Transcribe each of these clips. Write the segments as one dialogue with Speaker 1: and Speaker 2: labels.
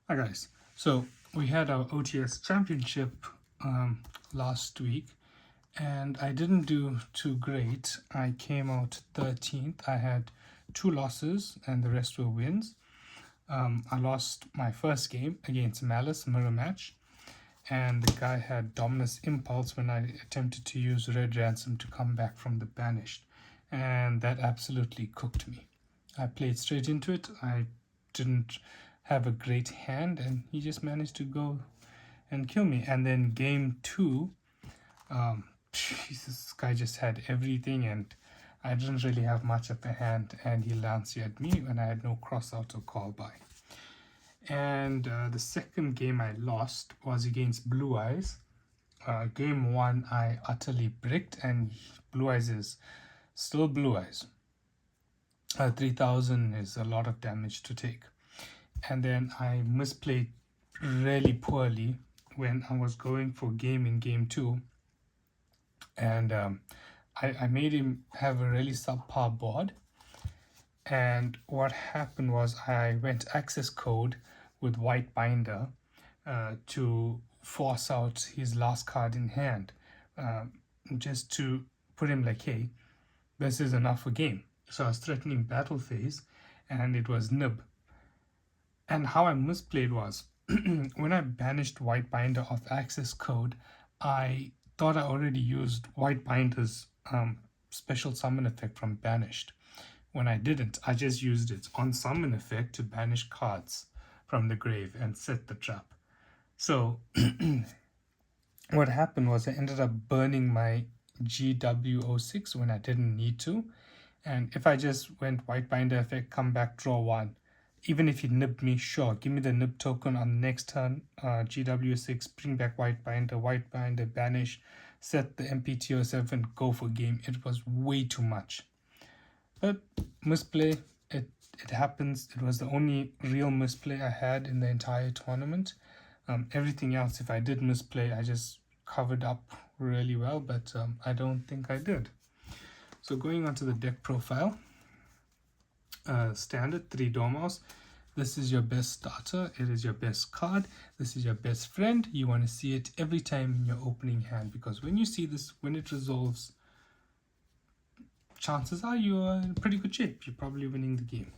Speaker 1: Hi guys, so we had our OTS championship last week and I didn't do too great. I came out 13th. I had 2 losses and the rest were wins. I lost my first game against Maliss mirror match, and the guy had Dominus Impulse when I attempted to use Red Ransom to come back from the banished, and that absolutely cooked me. I played straight into it. I didn't have a great hand and he just managed to go and kill me. And then game 2, this guy just had everything and I didn't really have much of a hand, and he Lanciered me when I had no cross out or call by. And the second game I lost was against Blue Eyes. Game 1 I utterly bricked, and Blue Eyes is still Blue Eyes. 3000 is a lot of damage to take. And then I misplayed really poorly when I was going for game in game 2, and I made him have a really subpar board. And what happened was I went access code with white binder to force out his last card in hand, just to put him like, hey, this is enough for game. So I was threatening battle phase and it was nib. And how I misplayed was when I banished white binder off access code, I thought I already used white binder's special summon effect from banished. When I didn't, I just used its on summon effect to banish cards from the grave and set the trap. So what happened was I ended up burning my GW06 when I didn't need to. And if I just went white binder effect, come back, draw 1, even if he nibbed me, sure, give me the nib token on the next turn, GW6, bring back white binder, banish, set the MPTO7, go for game. It was way too much. But misplay, it happens. It was the only real misplay I had in the entire tournament. Everything else, if I did misplay, I just covered up really well, but I don't think I did. So going on to the deck profile, standard 3 Dormouse. This is your best starter. It is your best card. This is your best friend. You want to see it every time in your opening hand, because when you see this, when it resolves, chances are you are in pretty good shape. You're probably winning the game.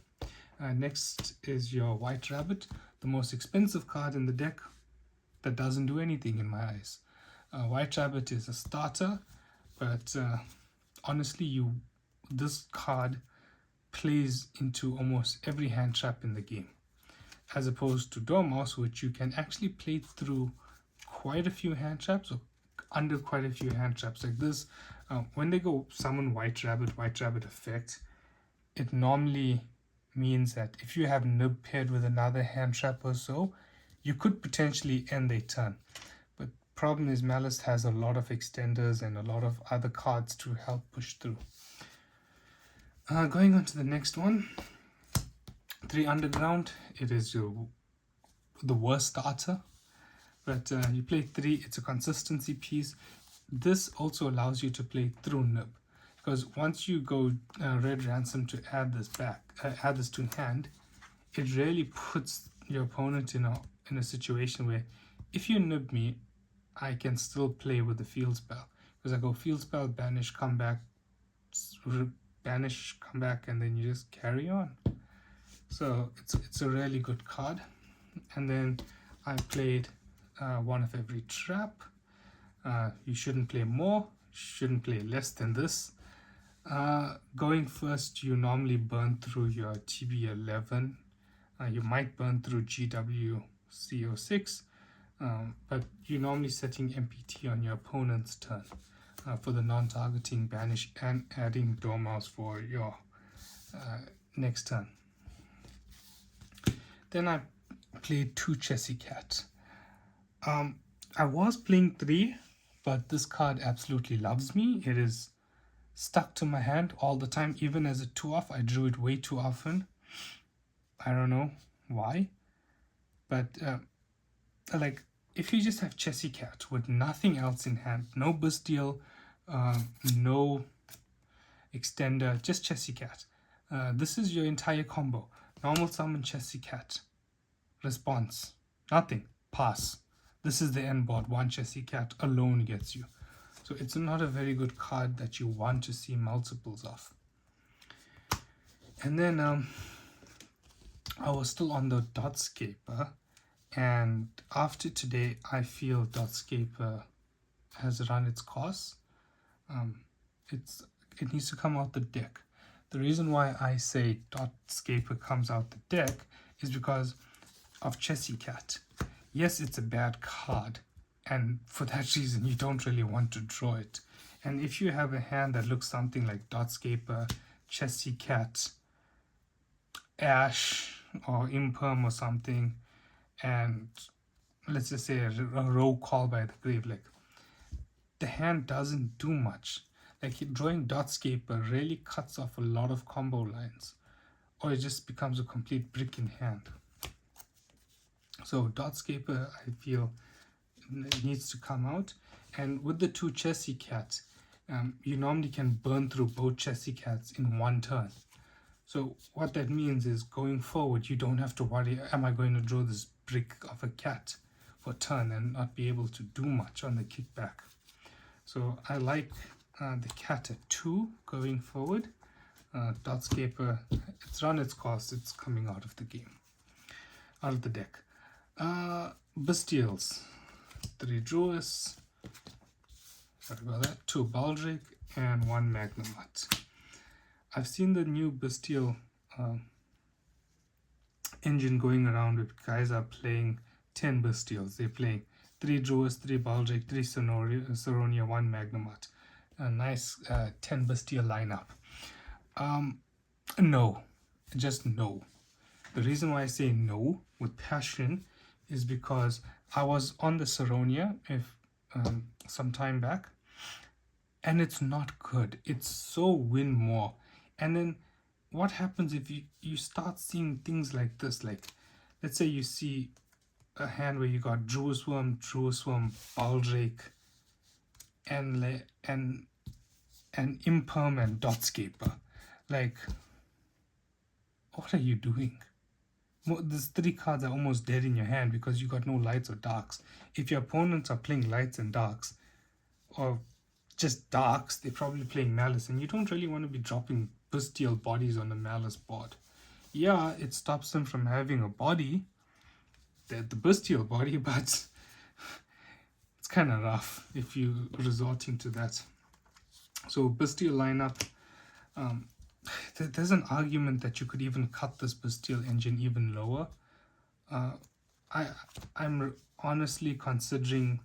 Speaker 1: Next is your White Rabbit, the most expensive card in the deck that doesn't do anything in my eyes. White Rabbit is a starter, but honestly, this card plays into almost every hand trap in the game, as opposed to Dormouse, which you can actually play through quite a few hand traps or under quite a few hand traps. Like this, when they go summon White Rabbit effect, it normally means that if you have nib paired with another hand trap or so, you could potentially end their turn. But problem is Mailss has a lot of extenders and a lot of other cards to help push through. Going on to the next one, 3 Underground. It is the worst starter, but you play 3. It's a consistency piece. This also allows you to play through nib, because once you go Red Ransom to add this to hand, it really puts your opponent in a situation where if you nib me, I can still play with the field spell, because I go field spell, banish, come back, banish, come back, and then you just carry on. So it's a really good card. And then I played 1 of every trap. You shouldn't play more, shouldn't play less than this. Going first, you normally burn through your TB11. You might burn through GWC06, but you're normally setting MPT on your opponent's turn for the non-targeting banish and adding Dormouse for your next turn. Then I played 2 Chessy Cat. I was playing 3, but this card absolutely loves me. It is stuck to my hand all the time. Even as a 2-off, I drew it way too often. I don't know why, but like, if you just have Chessy Cat with nothing else in hand, no Bastille, no extender, just Chessy Cat, this is your entire combo. Normal summon Chessy Cat, response, Nothing. Pass. This is the end board. One Chessy Cat alone gets you. So it's not a very good card that you want to see multiples of. And then I was still on the Dotscaper, and after today I feel Dotscaper has run its course. It needs to come out the deck. The reason why I say Dotscaper comes out the deck is because of Chessy Cat. Yes, it's a bad card, and for that reason you don't really want to draw it. And if you have a hand that looks something like Dotscaper, Chessy Cat, Ash, or Imperm or something, and let's just say a row call by the grave, like the hand doesn't do much. Like drawing Dotscaper really cuts off a lot of combo lines, or it just becomes a complete brick in hand. So Dotscaper, I feel, needs to come out. And with the two Chessy Cats, you normally can burn through both Chessy Cats in one turn. So what that means is going forward, you don't have to worry, am I going to draw this brick of a cat for turn and not be able to do much on the kickback. So I like the cat at 2 going forward. Dotscaper, it's run its course, it's coming out of the game, out of the deck. Bestials, 3 Druis, sorry about that, 2 Baldric, and 1 Magnemite. I've seen the new Bestial engine going around with guys are playing 10 Bestials. They're playing 3 Druis, 3 Baldric, 3 Saronia, 1 Magnemite. A nice 10 Bestial lineup. No, just no. The reason why I say no with passion is because I was on the Saronia some time back, and it's not good. It's so win more. And then what happens if you start seeing things like this? Like, let's say you see a hand where you got Druis Worm, Baldric, and Imperm and Dotscaper. Like, what are you doing? These 3 cards are almost dead in your hand because you got no lights or darks. If your opponents are playing lights and darks, or just darks, they're probably playing Maliss, and you don't really want to be dropping Bestial bodies on the Maliss board. Yeah, it stops them from having a body, the Bestial body, but it's kind of rough if you're resorting to that. So Bestial lineup, there's an argument that you could even cut this Bestial engine even lower. I'm honestly considering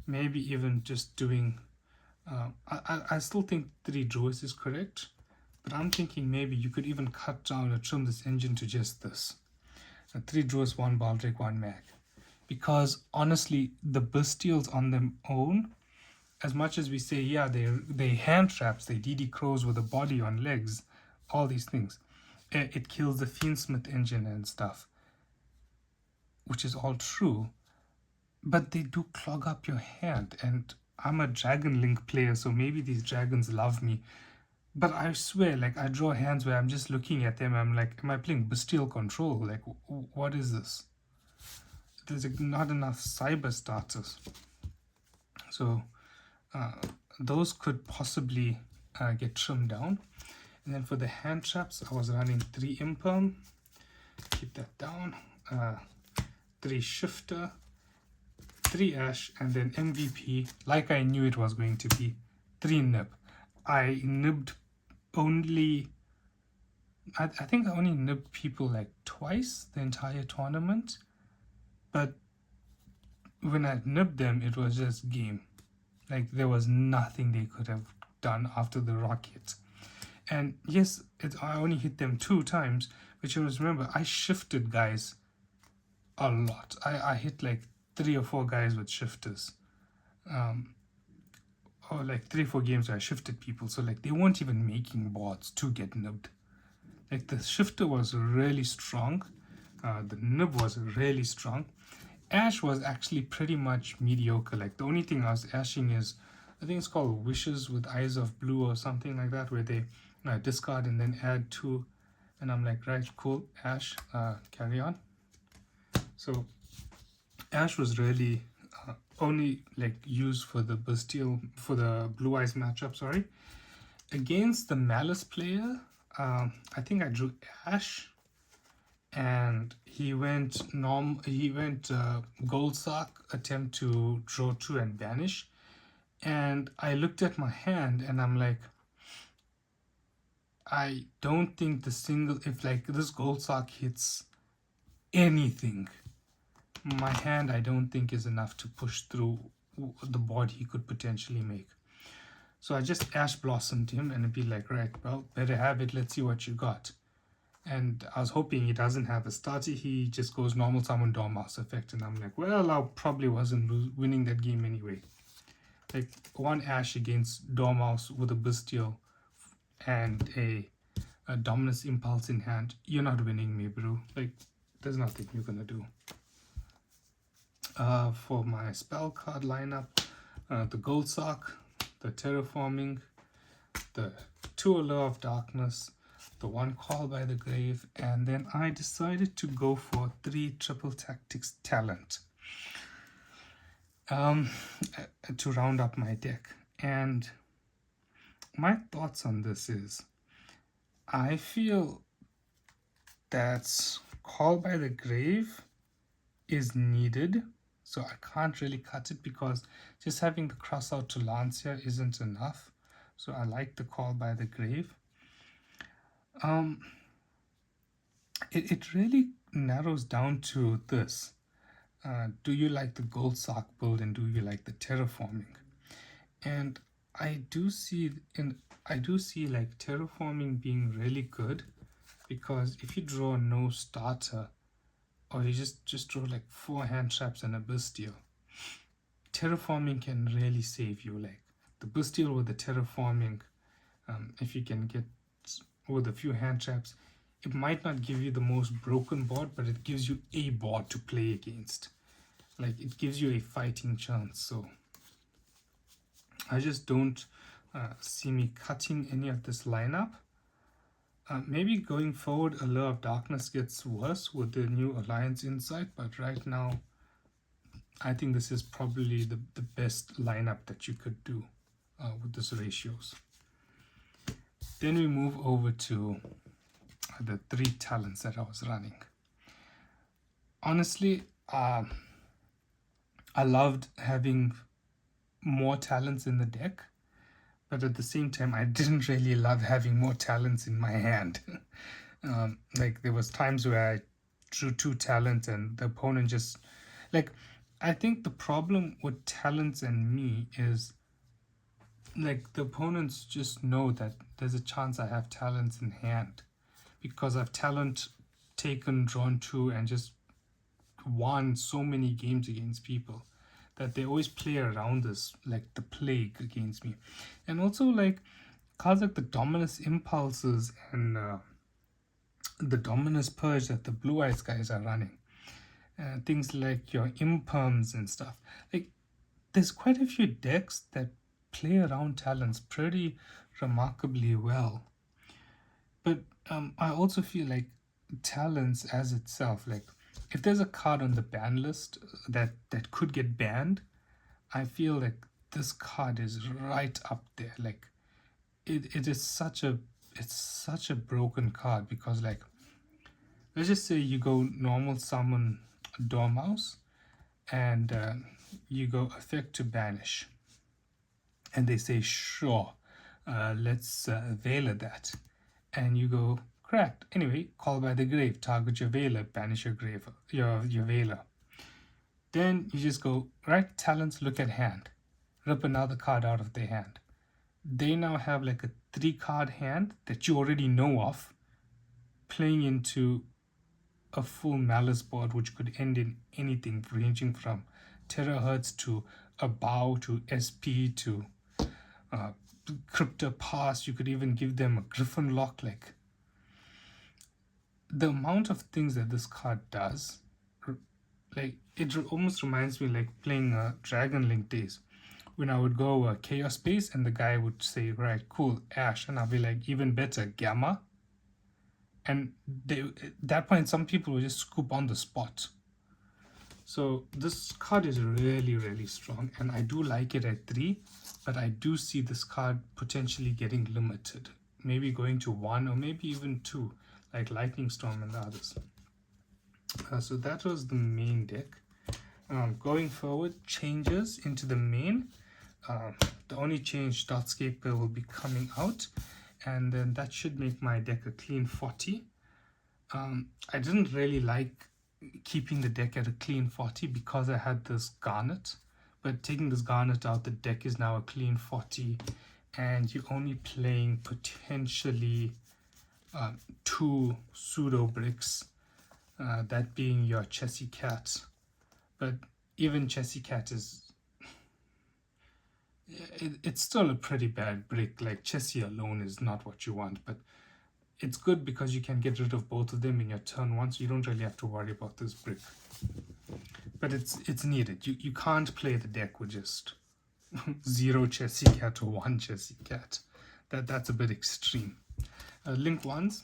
Speaker 1: maybe even just doing I still think 3 Druis is correct, but I'm thinking maybe you could even cut down or trim this engine to just this. 3 Druis, 1 Baldric, 1 Mag. Because honestly, the Bestials on their own, as much as we say, yeah, they hand traps, they DD crows with a body on legs, all these things, it kills the Fiendsmith engine and stuff, which is all true, but they do clog up your hand. And I'm a Dragon Link player, so maybe these dragons love me, but I swear, like, I draw hands where I'm just looking at them, I'm like, am I playing Bestial Control? Like, what is this? There's not enough cyber starters. So those could possibly get trimmed down. And then for the hand traps, I was running 3 Imperm, keep that down, 3 Shifter, 3 Ash, and then MVP, like I knew it was going to be, 3 Nib. I nibbed only, I think I only nibbed people like twice the entire tournament, but when I nibbed them, it was just game. Like, there was nothing they could have done after the rocket. And yes, I only hit them 2 times, but you must remember, I shifted guys a lot. I hit like 3 or 4 guys with shifters. Or like 3 or 4 games where I shifted people. So like, they weren't even making boards to get nibbed. Like, the shifter was really strong. The nib was really strong. Ash was actually pretty much mediocre. Like, the only thing I was ashing is, I think it's called Wishes with Eyes of Blue or something like that, where they discard and then add 2. And I'm like, right, cool, Ash, carry on. So Ash was really only like used for the Bastille, for the Blue Eyes matchup, sorry. Against the Maliss player, I think I drew Ash, and he went Gold Sarc, attempt to draw 2 and banish. And I looked at my hand and I'm like, I don't think the single, if like this Gold Sarc hits anything, my hand I don't think is enough to push through the board he could potentially make. So I just Ash Blossomed him and it'd be like, right, well, better have it, let's see what you got. And I was hoping he doesn't have a starter, he just goes normal summon Dormouse effect, and I'm like, well, I probably wasn't winning that game anyway. Like 1 Ash against Dormouse with a Bastille and a Dominus Impulse in hand, you're not winning me, bro. Like, there's nothing you're gonna do. For my spell card lineup, the Gold Sarc, the Terraforming, the 2 Allure of Darkness, the 1 Call by the Grave, and then I decided to go for 3 Triple Tactics Talent to round up my deck. And my thoughts on this is, I feel that Call by the Grave is needed, so I can't really cut it because just having the cross out to Lancia isn't enough. So I like the Call by the Grave. It really narrows down to this. Do you like the Gold Sarc build and do you like the Terraforming? And I do see like Terraforming being really good, because if you draw no starter, or you just draw like 4 hand traps and a Bastille, Terraforming can really save you. Like the Bastille with the Terraforming, if you can get with a few hand traps, it might not give you the most broken board, but it gives you a board to play against. Like it gives you a fighting chance. So I just don't see me cutting any of this lineup. Maybe going forward, Allure of Darkness gets worse with the new Alliance Insight, but right now, I think this is probably the best lineup that you could do with these ratios. Then we move over to the 3 talents that I was running. Honestly, I loved having more talents in the deck, but at the same time, I didn't really love having more talents in my hand. Like there was times where I drew 2 talents and the opponent just, like, I think the problem with talents and me is like the opponents just know that there's a chance I have talents in hand, because I've talent taken, drawn 2, and just won so many games against people, that they always play around this like the plague against me. And also like cards like the Dominus Impulses and the Dominus Purge that the Blue Eyes guys are running, things like your Imperms and stuff. Like there's quite a few decks that play around talents pretty remarkably well. But I also feel like talents as itself, like if there's a card on the ban list that could get banned, I feel like this card is right up there. Like it is such a broken card, because like let's just say you go normal summon Dormouse and you go effect to banish, and they say sure, let's Veiler that, and you go correct. Anyway, Call by the Grave, target your Veiler, banish your grave, your Veiler. Then you just go right talents, look at hand, rip another card out of their hand. They now have like a 3 card hand that you already know of, playing into a full Maliss board, which could end in anything ranging from terahertz to a bow to SP to Crypto Pass. You could even give them a Griffin Lock. Like the amount of things that this card does, like it almost reminds me like playing Dragon Link days, when I would go Chaos Space and the guy would say, right, cool, Ash, and I'll be like, even better, Gamma. And at that point, some people would just scoop on the spot. So this card is really, really strong, and I do like it at 3, but I do see this card potentially getting limited. Maybe going to 1 or maybe even 2, like Lightning Storm and the others. So that was the main deck. Going forward, changes into the main. The only change, Dartscaper, will be coming out, and then that should make my deck a clean 40. I didn't really like keeping the deck at a clean 40 because I had this Garnet, but taking this Garnet out, the deck is now a clean 40, and you're only playing potentially 2 pseudo bricks, that being your Chessy Cat. But even Chessy Cat is, it's still a pretty bad brick. Like Chessy alone is not what you want, but it's good because you can get rid of both of them in your turn 1, so you don't really have to worry about this brick. But it's needed. You can't play the deck with just 0 Chessy Cat or 1 Chessy Cat. That's a bit extreme. Link 1s,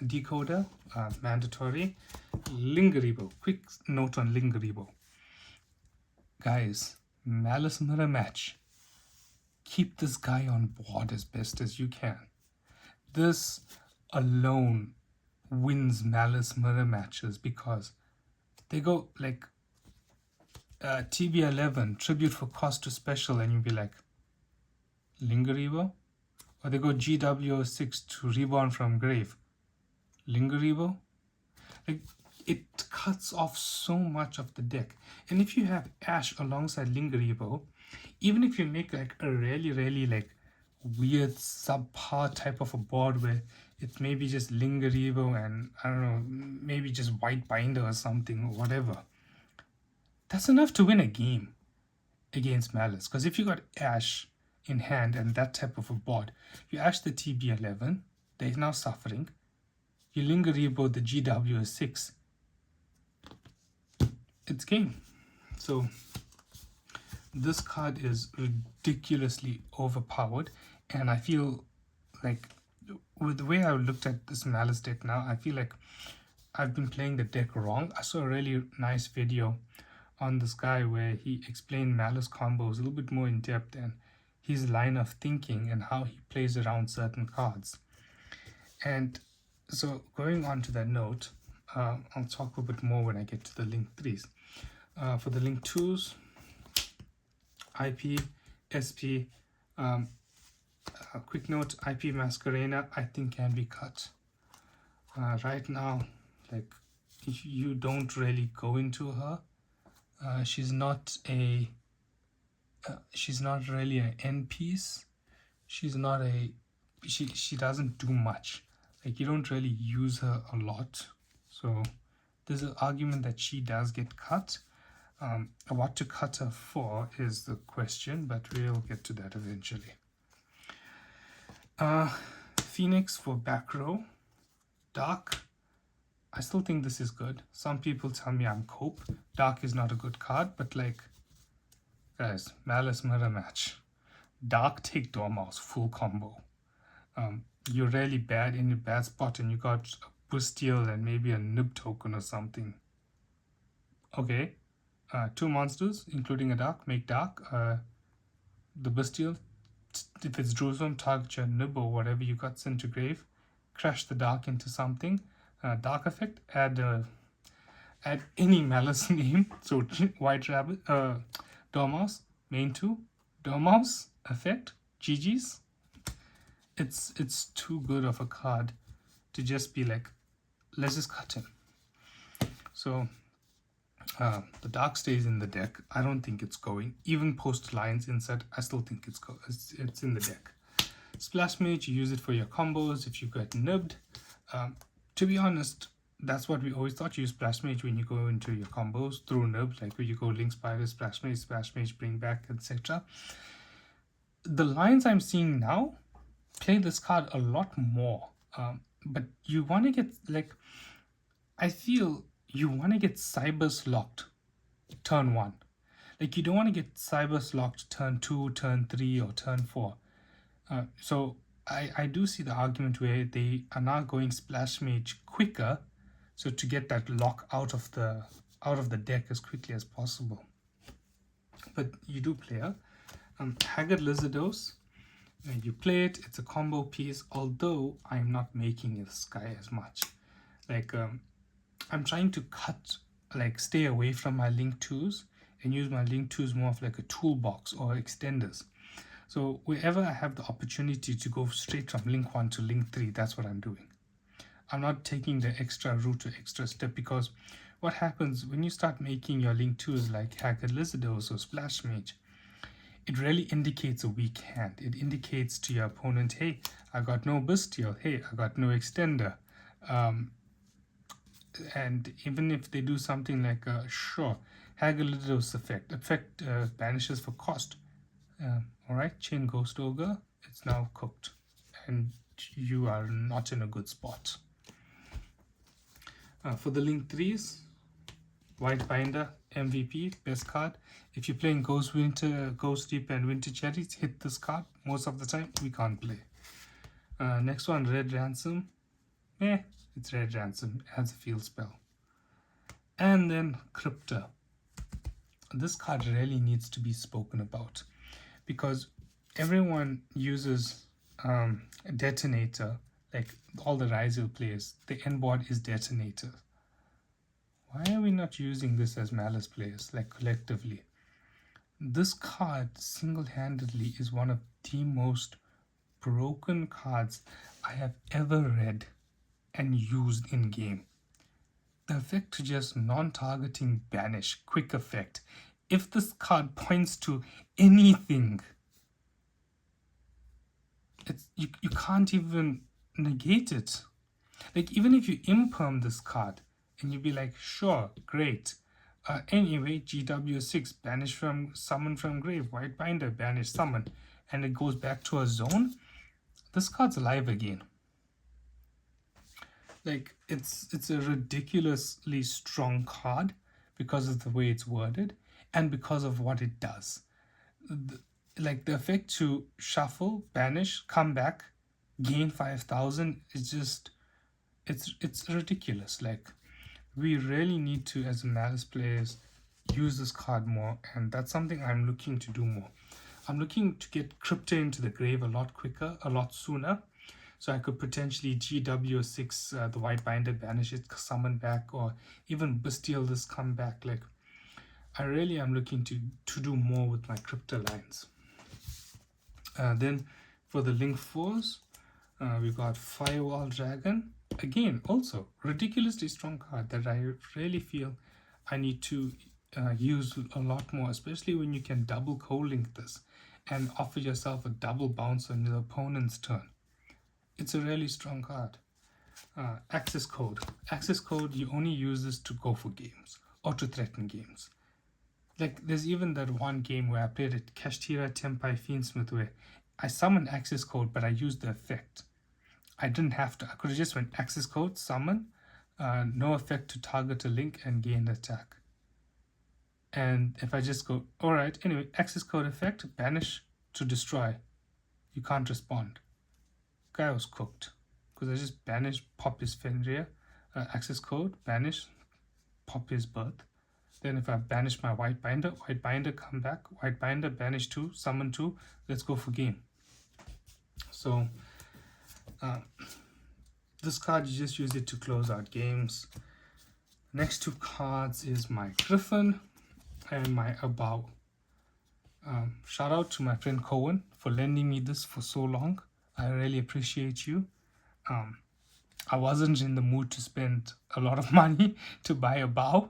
Speaker 1: Decoder, mandatory. Lingeribo, quick note on Lingeribo. Guys, Mailss mirror match. Keep this guy on board as best as you can. This alone wins Mailss mirror matches because they go like TB11, tribute for cost to special, and you'll be like, Lingeribo? Or they go GW06 to reborn from grave. Lingeribo? Like, it cuts off so much of the deck. And if you have Ash alongside Lingeribo, even if you make like a really, really like weird subpar type of a board where it's maybe just Lingeribo and I don't know, maybe just White Binder or something or whatever, that's enough to win a game against Mailss. Because if you got Ash in hand and that type of a board, you Ash the TB11, they're now suffering. You Lingeribo the GW6, it's game. So this card is ridiculously overpowered, and I feel like with the way I looked at this Mailss deck now, I feel like I've been playing the deck wrong. I saw a really nice video on this guy where he explained Mailss combos a little bit more in depth and his line of thinking and how he plays around certain cards. And so going on to that note, I'll talk a bit more when I get to the Link 3s. For the Link 2s, IP, SP, a quick note, IP Masquerena I think can be cut. Right now, like, you don't really go into her. She's not really an end piece. She's not a, she doesn't do much. Like, you don't really use her a lot. So there's an argument that she does get cut. What to cut her for is the question, but we'll get to that eventually. Phoenix for back row. Dark, I still think this is good. Some people tell me I'm cope. Dark is not a good card, but like, guys, Mailss mirror match. Dark take Dormouse, full combo. You're really bad in a bad spot and you got a Busteel and maybe a Nib token or something. Okay. 2 monsters, including a Dark, make Dark. The Busteel, if it's Jerusalem, target your Nib or whatever you got sent to grave. Crash the Dark into something. Dark effect, add any Mailss name. So White Rabbit, Dormouse, main 2, Dormouse, effect, GG's. It's too good of a card to just be like, let's just cut him. So the Dark stays in the deck. I don't think it's going. Even post Lion's Insight, I still think it's in the deck. Splash Mage, you use it for your combos if you get nibbed. To be honest, that's what we always thought. You use Splash Mage when you go into your combos through nib, like when you go Link Spider, Splash Mage, bring back, etc. The lines I'm seeing now play this card a lot more. But you want to get, like, I feel you want to get Cybers locked turn 1. Like, you don't want to get Cybers locked turn 2, turn 3, or turn 4. So I do see the argument where they are now going Splash Mage quicker, so to get that lock out of the out of the deck as quickly as possible. But you do play a Haggard Lizardos. You play it, it's a combo piece, although I'm not making this guy as much. Like, I'm trying to stay away from my link 2s and use my link 2s more of like a toolbox or extenders. So wherever I have the opportunity to go straight from link 1 to link 3, that's what I'm doing. I'm not taking the extra route or extra step, because what happens when you start making your link 2s like Haggard Lizardos or Splash Mage, it really indicates a weak hand. It indicates to your opponent, hey, I got no Bestial, hey, I got no extender. And even if they do something like, sure, Haggard Lizardos effect banishes for cost. Alright, Chain Ghost Ogre, it's now cooked. And you are not in a good spot. For the link 3s, White Binder, MVP, best card. If you're playing Ghost Deep and Winter Cherries, hit this card. Most of the time, we can't play. Next one, Red Ransom. It's Red Ransom, adds a field spell. And then Crypta. This card really needs to be spoken about, because everyone uses Detonator, like all the Rizal players. The end board is Detonator. Why are we not using this as Maliss players, like collectively? This card single-handedly is one of the most broken cards I have ever read and used in game. The effect to just non-targeting banish, quick effect. If this card points to anything, you can't even negate it. Like, even if you imperm this card and you'd be like, sure, great. Anyway, GW6, banish from summon from grave, White Binder, banish summon, and it goes back to a zone. This card's alive again. Like, it's a ridiculously strong card because of the way it's worded and because of what it does. Like, the effect to shuffle, banish, come back, gain 5,000 is just, it's ridiculous. Like, we really need to, as Maliss players, use this card more, and that's something I'm looking to do more. I'm looking to get Crypta into the grave a lot quicker, a lot sooner, so I could potentially GW6, the White Binder, banish it, summon back, or even Bestial this, come back. Like, I really am looking to do more with my Crypta lines. Then for the Link 4s, we got Firewall Dragon. Again, also ridiculously strong card that I really feel I need to use a lot more, especially when you can double co-link this and offer yourself a double bounce on your opponent's turn. It's a really strong card. Access Code. Access Code, you only use this to go for games or to threaten games. Like, there's even that one game where I played it, Kashtira Tempai Fiendsmith, where I summoned Access Code, but I used the effect. I didn't have to. I could have just went Access Code, summon, no effect to target a link, and gain attack. And if I just go, alright, anyway, Access Code effect, banish to destroy. You can't respond. Guy was cooked. Because I just banish, pop his Fenrir, Access Code, banish, pop his Birth. Then if I banish my White Binder, come back, White Binder, banish 2, summon 2, let's go for game. So, this card, you just use it to close out games. Next 2 cards is my Griffin and my Abao. Shout out to my friend Cohen for lending me this for so long. I really appreciate you. I wasn't in the mood to spend a lot of money to buy a bow,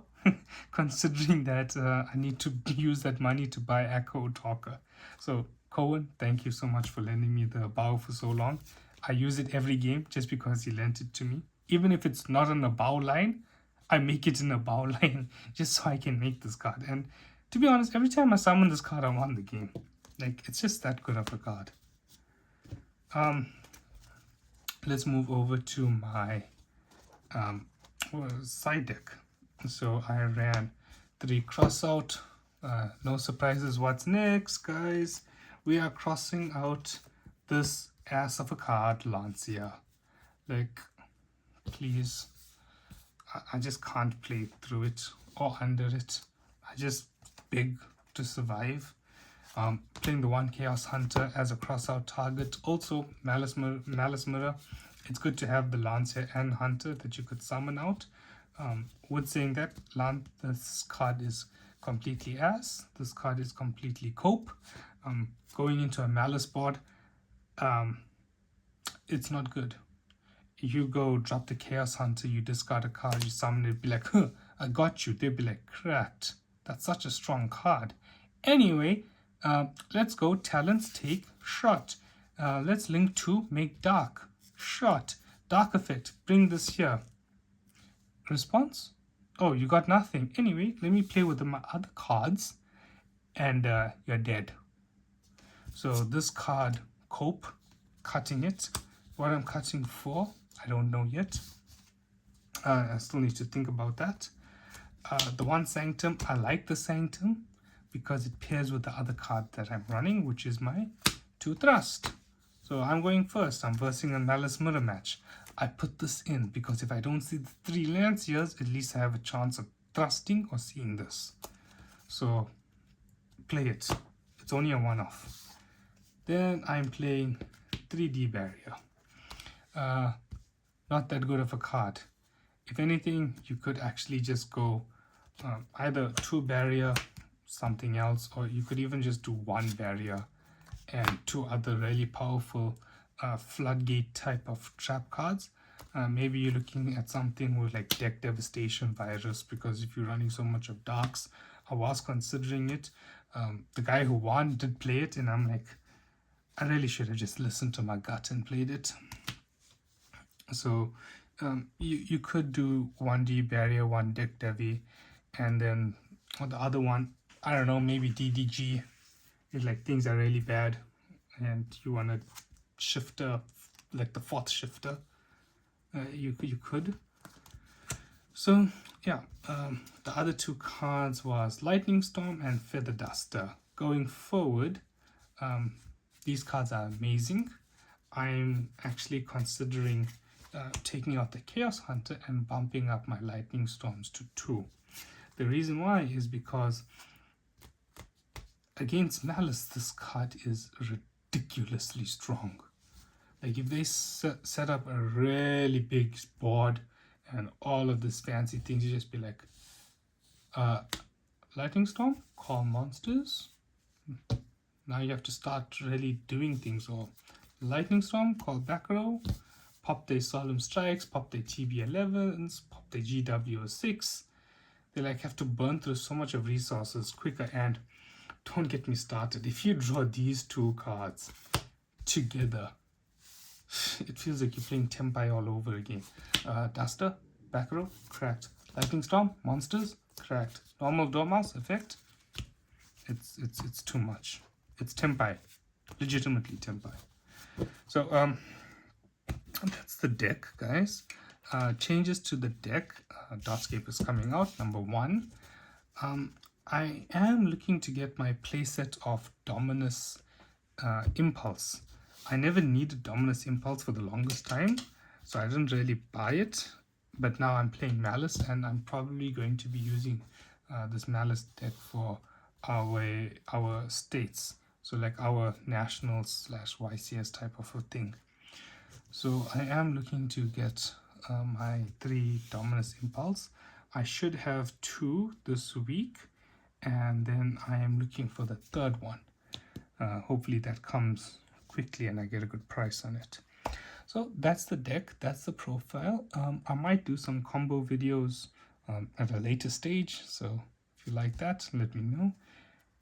Speaker 1: considering that I need to use that money to buy Echo Talker. So Cohen, thank you so much for lending me the bow for so long. I use it every game just because he lent it to me. Even if it's not in a bow line, I make it in a bow line just so I can make this card. And to be honest, every time I summon this card, I won the game. Like, it's just that good of a card. Let's move over to my side deck. So I ran 3 cross out. No surprises. What's next, guys? We are crossing out this ass of a card, Lancia. Like, please. I just can't play through it or under it. I just beg to survive. Playing the one Chaos Hunter as a cross-out target. Also, Maliss Mirror. It's good to have the Lancer and Hunter that you could summon out. With saying that, this card is completely ass. This card is completely cope. Going into a Maliss board, it's not good. You go drop the Chaos Hunter, you discard a card, you summon it, be like, huh, I got you. They'd be like, cracked. That's such a strong card. Anyway, let's go talents, take, shot. Let's link to, make dark, shot, dark effect, bring this here. Response? Oh, you got nothing. Anyway, let me play with my other cards and you're dead. So this card, cope, cutting it. What I'm cutting for, I don't know yet. I still need to think about that. The one Sanctum, I like the Sanctum because it pairs with the other card that I'm running, which is my 2 Thrust. So I'm going first. I'm versing a Maliss Mirror match. I put this in because if I don't see the 3 Lanciers, at least I have a chance of thrusting or seeing this. So play it. It's only a one-off. Then I'm playing 3D Barrier. Not that good of a card. If anything, you could actually just go either 2 Barrier, something else, or you could even just do 1 Barrier and 2 other really powerful floodgate type of trap cards. Maybe you're looking at something with like Deck Devastation Virus, because if you're running so much of darks, I was considering it. The guy who won did play it, and I'm like, I really should have just listened to my gut and played it. So you could do 1D Barrier, 1 Deck Devi, and then the other one, I don't know, maybe DDG. If like things are really bad and you want a shifter, like the 4th shifter, you could. So yeah, the other 2 cards was Lightning Storm and Feather Duster. Going forward, these cards are amazing. I'm actually considering taking out the Chaos Hunter and bumping up my Lightning Storms to 2. The reason why is because against Mailss, this card is ridiculously strong. Like if they set up a really big board and all of this fancy things, you just be like, Lightning Storm, call monsters. Now you have to start really doing things. Or Lightning Storm, call back row, pop their Solemn Strikes, pop their TB11s, pop their GW6. They like have to burn through so much of resources quicker. And don't get me started. If you draw these 2 cards together, it feels like you're playing Tempai all over again. Duster, back row, cracked. Lightning Storm, monsters, cracked. Normal Dormouse effect. It's too much. It's Tempai, legitimately Tempai. So that's the deck, guys. Changes to the deck. Dotscape is coming out. Number 1. I am looking to get my playset of Dominus Impulse. I never needed Dominus Impulse for the longest time, so I didn't really buy it. But now I'm playing Mailss, and I'm probably going to be using this Mailss deck for our states. So like our nationals / YCS type of a thing. So I am looking to get my 3 Dominus Impulse. I should have 2 this week, and then I am looking for the 3rd one. Hopefully that comes quickly and I get a good price on it. So that's the deck, that's the profile. I might do some combo videos at a later stage, so if you like that, let me know.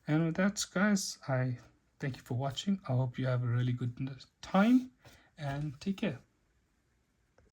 Speaker 1: And with that, guys, I thank you for watching. I hope you have a really good time, and take care.